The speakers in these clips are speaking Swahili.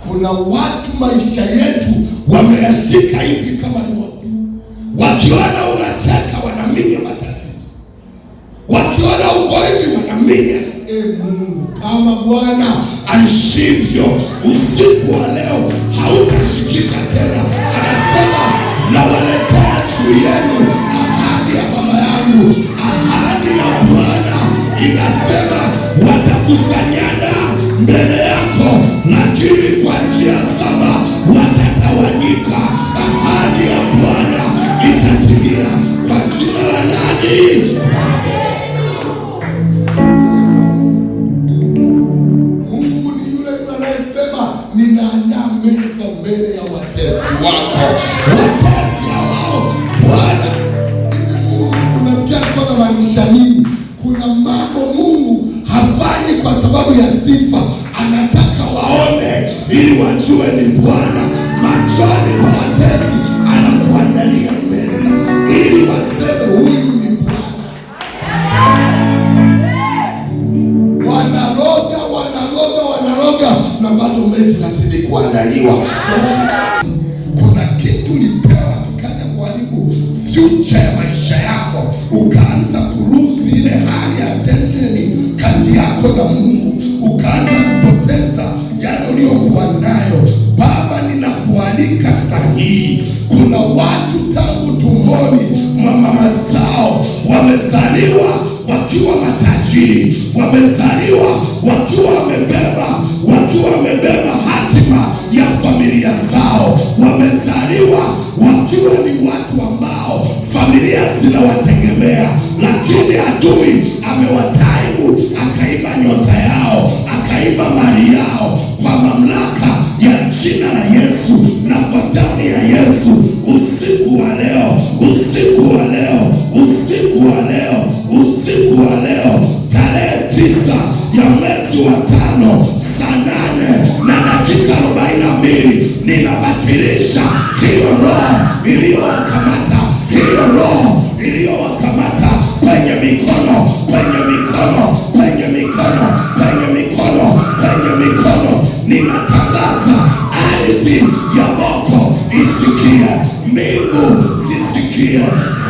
Kuna watu maisha yetu wameyashika hivi kama moto. Wakiona unacheka wanaminya matatizo. Wakiona uko hivi wanaminya. Mungu kama Bwana aishivyo, usiku wa leo hautashikika tena. Anasema nawaletea juu yenu ahadi ya Baba yangu. Ahadi ya Bwana inasema watakusanyana mbele yako, lakini kwa njia saba watatawanyika. Ahadi ya Bwana itatimia kwa jina la nani? Mungu ni yule anayesema ninaandaa meza mbele ya watesi wako. Watesi hao Bwana, unafikia kwa maanisha nini? Kuna mambo Mungu hafanyi kwa sababu ya sifa, anataka waone ili wajue ni Bwana. Machoni kwa watesi anakuandalia meza ili waseme huyu ni Bwana. Wanaroga na bado meza lazidi kuandaliwa. Kuna kitu lipewa kikaja kuharibu future ya maisha yako, ukaanza kuruzi ile hali ya tensheni kati yako na Mungu, ukaanza kupoteza yale uliyokuwa nayo. Baba, ninakualika sahihi. Kuna watu tangu tumboni mwa mama zao wamezaliwa wakiwa matajiri, wamezaliwa wakiwa wamebeba hatima ya familia zao, wamezaliwa wakiwa ni watu ambao familia zinawategemea, lakini adui amewataimu, akaiba nyota yao, akaiba mali yao. Kwa mamlaka ya jina la Yesu na kwa damu ya Yesu, usiku wa leo, usiku wa leo, usiku wa leo, usiku wa leo, tarehe 9 ya mwezi wa 5 saa 8 na dakika 42, ninabatilisha hiyo roho iliyowakamata, hiyo roho iliyowakamata kwenye mikono, kwenye mikono, kwenye mikono, kwenye mikono, kwenye mikono. Ninatangaza ardhi ya Boko isikie, mbingu zisikie.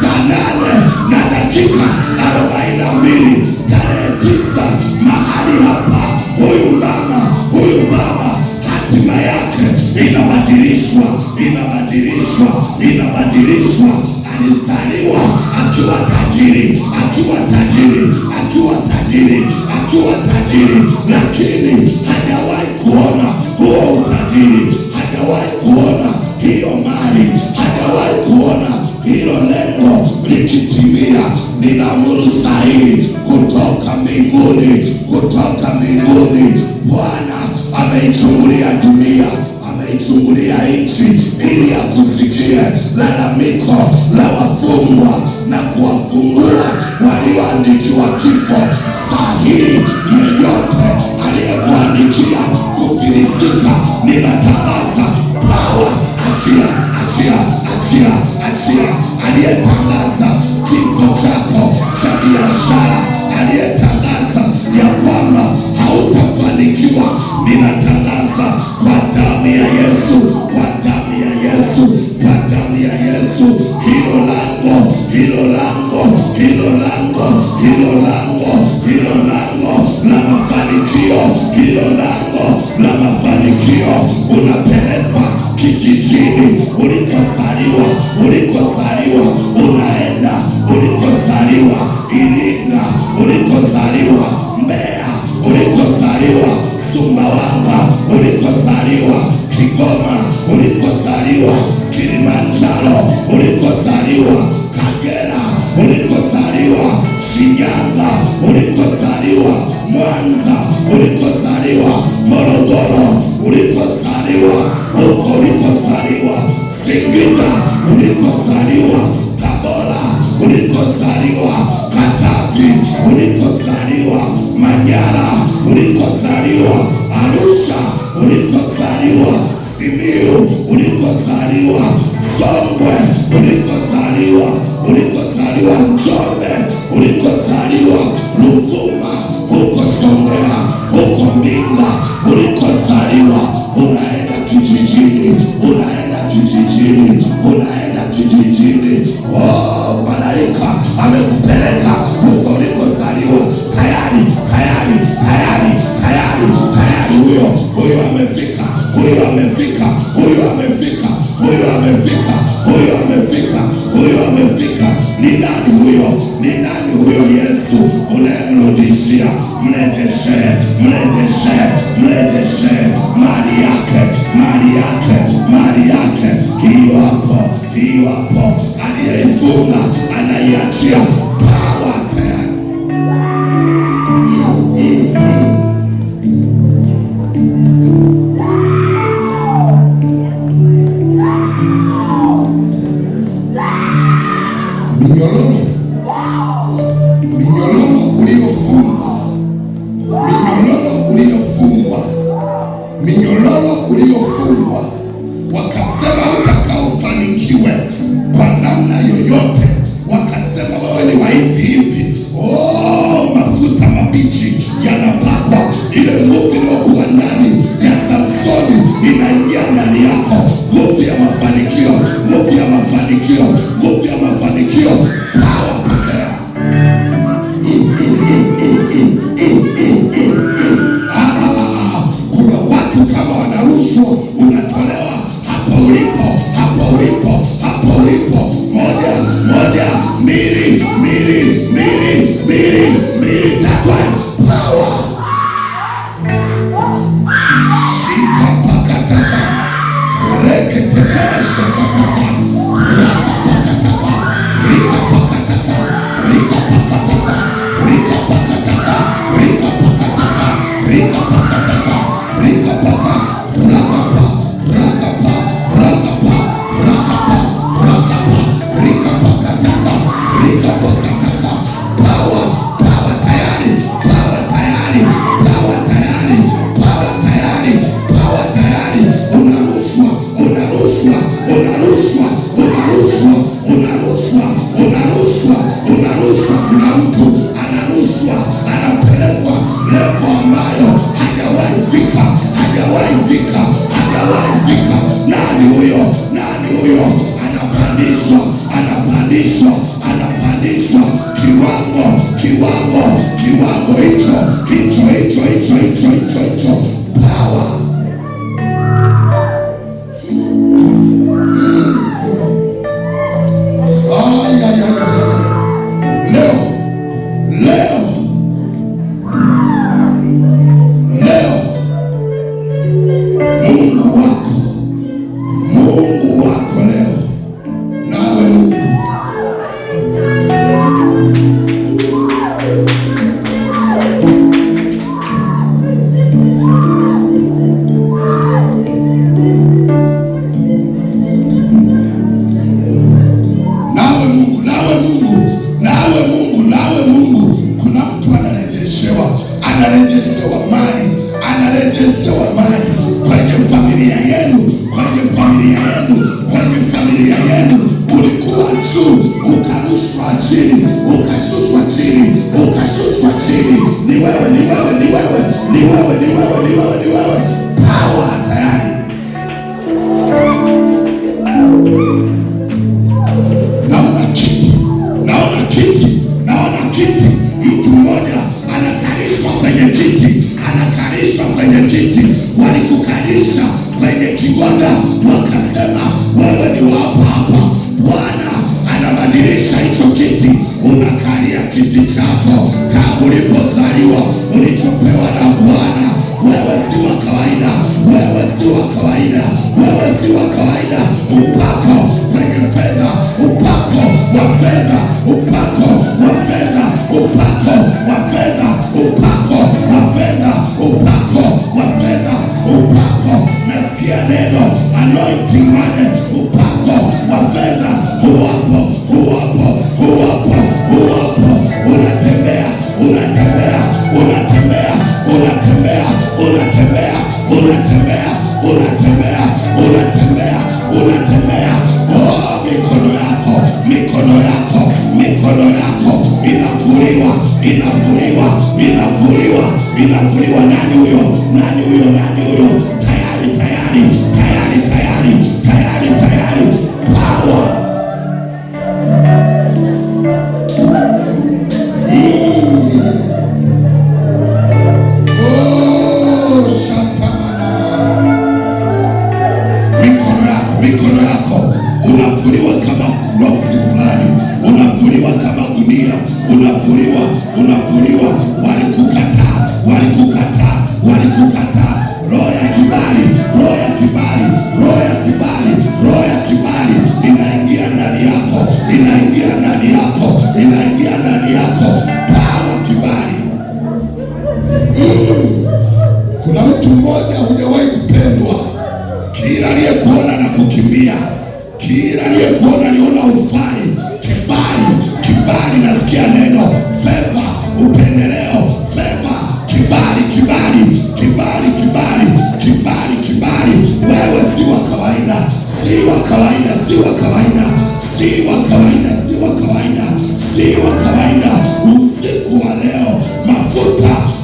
Saa 8 na dakika 42 tarehe 9 mahali hapa, huyu mama, huyu baba, hatima yake inabadilishwa, inabadilishwa, inabadilishwa. Alizaliwa akiwa tajiri, akiwa tajiri, akiwa tajiri, akiwa tajiri, lakini hajawahi kuona huo utajiri, hajawahi kuona hiyo mali, hajawahi kuona hilo lengo likitimia. Ninaamuru sahihi kutoka mbinguni, kutoka mbinguni. Bwana ameichungulia dunia, ameichungulia nchi ili akusikie lalamiko la wafungwa na kuwafungua walioandikiwa kifo. Sahihi yeyote aliyekuandikia kufilisika, ninatangaza power, achia, achia, achia, achia. Aliyetangaza kifo chako cha biashara, aliyetangaza ya kwamba hautafanikiwa, ninatangaza kwa damu ya Yesu, kwa damu ya Yesu, kwa damu ya Yesu, hilo lango, hilo lango, hilo lango, hilo lango, hilo lango la mafanikio, hilo lango la mafanikio, unapelekwa kijijini ulikozaliwa, ulikozaliwa, unaenda ulikozaliwa, Iringa ulikozaliwa, Mbeya ulikozaliwa, Sumbawanga ulikozaliwa, Kigoma ulikozaliwa, Kilimanjaro ulikozaliwa, Kagera ulikozaliwa, Shinyanga ulikozaliwa, Mwanza ulikozaliwa, Morogoro ulikozaliwa, huko ulikozaliwa, Singida ulikozaliwa, Tabora ulikozaliwa, Katavi ulikozaliwa, Manyara ulikozaliwa, Arusha ulikozaliwa, Simiyu ulikozaliwa, Songwe ulikozaliwa, ulikozaliwa, Njombe ulikozaliwa, Ruvuma huko Songea, huko Mbinga ulikozaliwa, unaenda kijijini, unaenda kijijini, unaenda kijijini. Oh, malaika amekupeleka huko ulikozaliwa. Tayari, tayari, tayari, tayari, tayari. Huyo amefika, huyo amefika, huyo amefika, huyo amefika, huyo amefika, huyo amefika. Ni nani huyo? Ni nani huyo? Yesu unayemrudishia. Mrejeshe, mrejeshe, mrejeshe mali yake, mali yake, mali yake. Hiyo hapo, hiyo hapo. Aliyeifunga anaiachia power tena. Minyororo uliofungwa, minyororo uliofungwa, minyororo uliofungwa, wakasema utakaofanikiwe kwa namna yoyote, wakasema wewe ni wa hivi hivi. Oh, mafuta mabichi yanapakwa, ile nguvu iliyokuwa ndani ya Samsoni inaingia ndani yako, nguvu ya mafanikio, nguvu ya mafanikio, nguvu ya mafanikio. Power pekee. Kuna watu kama wanarushwa, unatolewa hapo ulipo, hapo ulipo, hapo ulipo. Moja, mbili, tatu. Power. Shika pakataka, reketekesha kataka, raka pakataka, rika pakataka, rika pakataka, rika pakataka, rika pakataka, rika pakataka, rika paka, rakapa, rakapa, rakapa, rakapa, rakapa, rika pakataka, rika pakataka. Power, power tayari, power tayari, power tayari, power tayari, power tayari. Unarushwa, unarushwa, unarushwa, unarushwa, unarushwa, unarushwa, unarushwa. Kuna mtu anarushwa, anapelekwa levo ambayo hajawahi fika, hajawahi fika, hajawahi fika. Nani huyo? Nani huyo? Anapandishwa, anapandishwa, anapandishwa kiwango, kiwango, kiwango hicho, hicho, hicho, hicho, hicho, hicho, hicho. Power. Mungu wako leo, nawe Mungu anarejeshewa mali, anarejeshewa mali kwenye familia yenu, kwenye familia yenu, kwenye familia yenu. Ulikuwa juu, ukarushwa chini, ukashushwa chini, ukashushwa chini. Ni wewe, ni wewe, ni wewe, ni wewe, ni wewe, ni wewe, ni wewe. Power tayari. Naona kiti, naona kiti, naona kiti. Mtu mmoja anakalishwa kwenye kiti, anakalishwa kwenye kiti. Walikukalisha kwenye kigoda, wakasema wewe ni wa hapa hapa. Bwana anabadilisha hicho kiti, unakalia kiti chako tangu ulipozaliwa, ulichopewa na Bwana. Wewe si wa kawaida, wewe si wa kawaida, wewe si wa kawaida. Upako kwenye fedha, upako wa fedha, upako wa fedha, upako wa fedha, upako wa fedha, upako wa fedha, upako. Nasikia neno anointing money, upako wa fedha. Huwapo, huwapo, huwapo, huwapo. Unatembea, unatembea, unatembea, unatembea, unatembea, unatembea, unatembea, unatembea, unatembea. Oh, mikono yako, mikono yako, mikono yako inavuliwa, inavuliwa, inavuliwa, inavuliwa. Nani huyo? Nani huyo? Nani huyo? Tayari, tayari, tayari. unavuliwa kama boksi fulani, unavuliwa kama gunia, unavuliwa. Walikukataa. Roho ya kibali inaingia ndani yako, Pawa kibali. Kuna mtu mmoja hujawahi kupendwa, kila aliyekuona na kukimbia, kila aliyekuona aliona ufai. Kibali, nasikia neno favor, upendeleo, favor, kibali. Wewe si wa kawaida. Usiku wa leo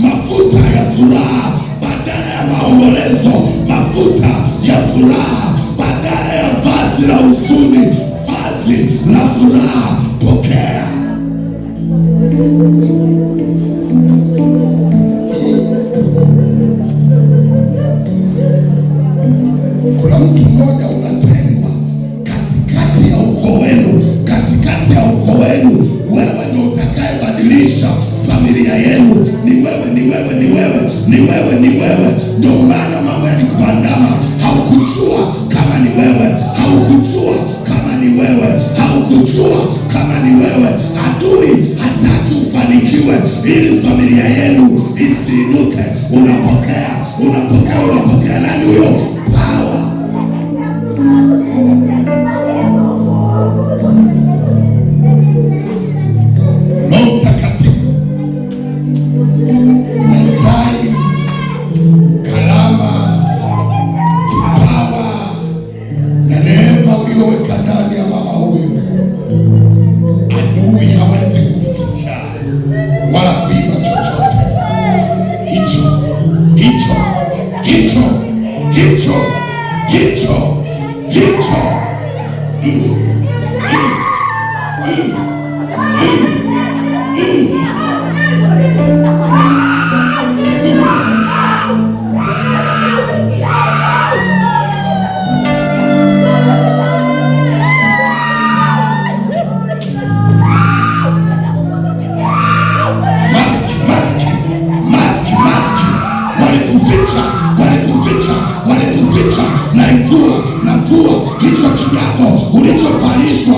mafuta ya furaha badala ya maombolezo, mafuta ya furaha badala ya vazi la huzuni, vazi la furaha. Pokea. Kuna mtu mmoja unatengwa katikati ya ukoo wenu, wewe ndio utakayebadilisha familia yenu. Ni wewe. Ndio maana mambo yalikuandama, haukujua kama ni wewe. Adui hataki ufanikiwe ili familia yenu isiinuke. Unapokea. Nani huyo? Pawa. Roho Mtakatifu inahitaji karama, kipawa na neema uliyoweka ndani ya mama huyu. Adui hawezi kuficha wala kuiba chochote hicho. Walikuficha. Navua hicho kinyago ulichovalishwa